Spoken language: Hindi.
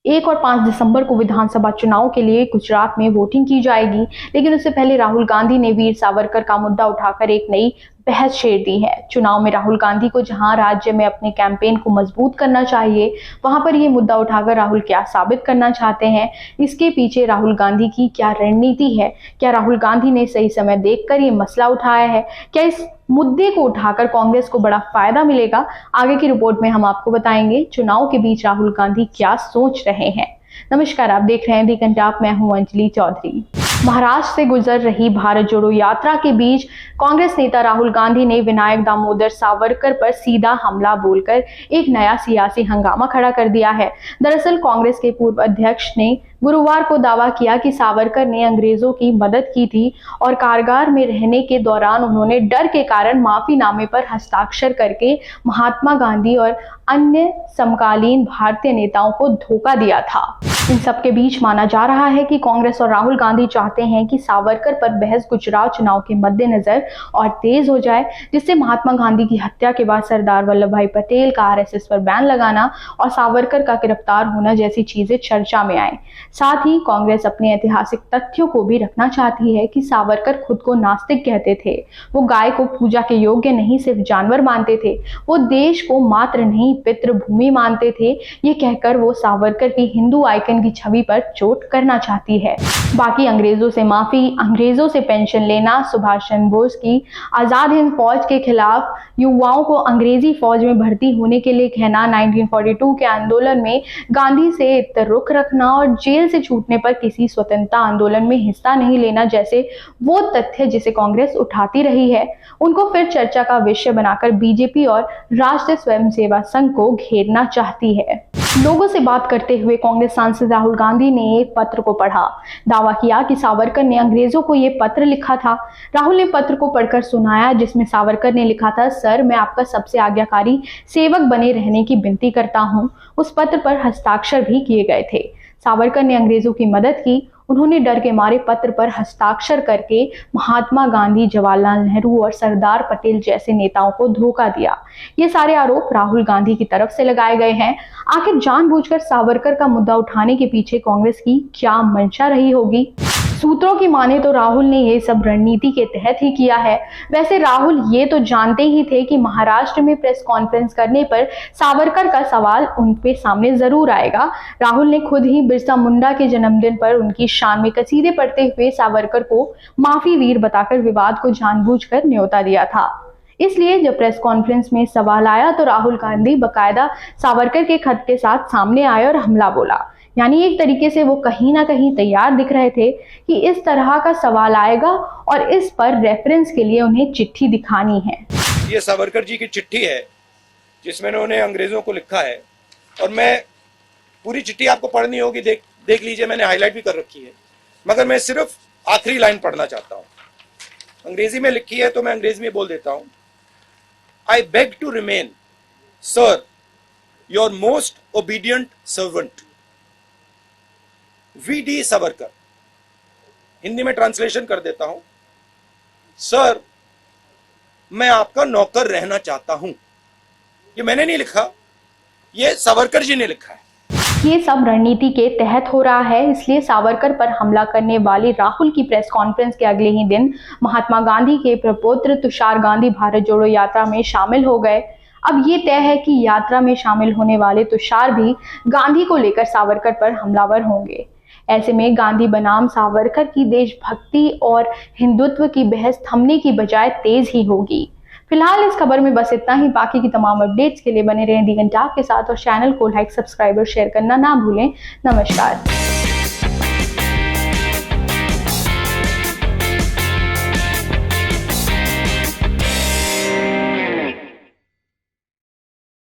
1 और 5 दिसंबर को विधानसभा चुनाव के लिए गुजरात में वोटिंग की जाएगी, लेकिन उससे पहले राहुल गांधी ने वीर सावरकर का मुद्दा उठाकर एक नई बहस छेड़ दी है। चुनाव में राहुल गांधी को जहां राज्य में अपने कैंपेन को मजबूत करना चाहिए, वहां पर ये मुद्दा उठाकर राहुल क्या साबित करना चाहते हैं, इसके पीछे राहुल गांधी की क्या रणनीति है, क्या राहुल गांधी ने सही समय देखकर ये मसला उठाया है, क्या इस मुद्दे को उठाकर कांग्रेस को बड़ा फायदा मिलेगा, आगे की रिपोर्ट में हम आपको बताएंगे। चुनाव के बीच राहुल गांधी क्या सोच रहे हैं। नमस्कार, आप देख रहे हैं दी कंटाप, मैं हूं अंजलि चौधरी। महाराष्ट्र से गुजर रही भारत जोड़ो यात्रा के बीच कांग्रेस नेता राहुल गांधी ने विनायक दामोदर सावरकर पर सीधा हमला बोलकर एक नया सियासी हंगामा खड़ा कर दिया है। दरअसल कांग्रेस के पूर्व अध्यक्ष ने गुरुवार को दावा किया कि सावरकर ने अंग्रेजों की मदद की थी और कारागार में रहने के दौरान उन्होंने डर के कारण माफीनामे पर हस्ताक्षर करके महात्मा गांधी और अन्य समकालीन भारतीय नेताओं को धोखा दिया था। इन सब के बीच माना जा रहा है कि कांग्रेस और राहुल गांधी चाहते हैं कि सावरकर पर बहस गुजरात चुनाव के मद्देनजर और तेज हो जाए, जिससे महात्मा गांधी की हत्या के बाद सरदार वल्लभ भाई पटेल का आरएसएस पर बैन लगाना और सावरकर का गिरफ्तार होना जैसी चीजें चर्चा में आए। साथ ही कांग्रेस अपने ऐतिहासिक तथ्यों को भी रखना चाहती है कि सावरकर खुद को नास्तिक कहते थे, वो गाय को पूजा के योग्य नहीं सिर्फ जानवर मानते थे, वो देश को मात्र नहीं पितृभूमि मानते थे। ये कहकर वो सावरकर की हिंदू आइकन की छवि पर चोट करना चाहती है। बाकी अंग्रेजों से माफी, अंग्रेजों से पेंशन लेना, सुभाष चंद्र बोस की आजाद हिंद फौज के खिलाफ युवाओं को अंग्रेजी फौज में भर्ती होने के लिए कहना, 1942 के आंदोलन में गांधी से रुख रखना और जेल से छूटने पर किसी स्वतंत्रता आंदोलन में हिस्सा नहीं लेना जैसे वो तथ्य जिसे कांग्रेस उठाती रही है, उनको फिर चर्चा का विषय बनाकर बीजेपी और राष्ट्रीय स्वयंसेवक संघ को घेरना चाहती है। लोगों से बात करते हुए कांग्रेस सांसद राहुल गांधी ने एक पत्र को पढ़ा, दावा किया कि सावरकर ने अंग्रेजों को ये पत्र लिखा था। राहुल ने पत्र को पढ़कर सुनाया, जिसमें सावरकर ने लिखा था, सर, मैं आपका सबसे आज्ञाकारी सेवक बने रहने की विनती करता हूं। उस पत्र पर हस्ताक्षर भी किए गए थे। सावरकर ने अंग्रेजों की मदद की, उन्होंने डर के मारे पत्र पर हस्ताक्षर करके महात्मा गांधी, जवाहरलाल नेहरू और सरदार पटेल जैसे नेताओं को धोखा दिया। ये सारे आरोप राहुल गांधी की तरफ से लगाए गए हैं। आखिर जानबूझकर सावरकर का मुद्दा उठाने के पीछे कांग्रेस की क्या मंशा रही होगी? सूत्रों की माने तो राहुल ने ये सब रणनीति के तहत ही किया है। वैसे राहुल ये तो जानते ही थे कि महाराष्ट्र में प्रेस कॉन्फ्रेंस करने पर सावरकर का सवाल उनके सामने जरूर आएगा। राहुल ने खुद ही बिरसा मुंडा के जन्मदिन पर उनकी शान में कसीदे पढ़ते हुए सावरकर को माफी वीर बताकर विवाद को जानबूझकर न्योता दिया था। इसलिए जब प्रेस कॉन्फ्रेंस में सवाल आया तो राहुल गांधी बकायदा सावरकर के खत के साथ सामने आए और हमला बोला। यानी एक तरीके से वो कहीं ना कहीं तैयार दिख रहे थे कि इस तरह का सवाल आएगा और इस पर रेफरेंस के लिए उन्हें चिट्ठी दिखानी है। ये सावरकर जी की चिट्ठी है जिसमें उन्होंने अंग्रेजों को लिखा है, और मैं पूरी चिट्ठी आपको पढ़नी होगी, देख लीजिए, मैंने हाईलाइट भी कर रखी है, मगर मैं सिर्फ आखिरी लाइन पढ़ना चाहता हूँ। अंग्रेजी में लिखी है तो मैं अंग्रेजी में बोल देता हूँ। I beg to remain, sir, your most obedient servant, V.D. Savarkar. Hindi में ट्रांसलेशन कर देता हूं, सर, मैं आपका नौकर रहना चाहता हूं। ये मैंने नहीं लिखा, ये सावरकर जी ने लिखा है। ये सब रणनीति के तहत हो रहा है, इसलिए सावरकर पर हमला करने वाली राहुल की प्रेस कॉन्फ्रेंस के अगले ही दिन महात्मा गांधी के प्रपौत्र तुषार गांधी भारत जोड़ो यात्रा में शामिल हो गए। अब ये तय है कि यात्रा में शामिल होने वाले तुषार भी गांधी को लेकर सावरकर पर हमलावर होंगे। ऐसे में गांधी बनाम सावरकर की देशभक्ति और हिंदुत्व की बहस थमने की बजाय तेज ही होगी। फिलहाल इस खबर में बस इतना ही। बाकी की तमाम अपडेट्स के लिए बने रहें दी कंटाप के साथ और चैनल को लाइक, सब्सक्राइब और शेयर करना ना भूलें। नमस्कार।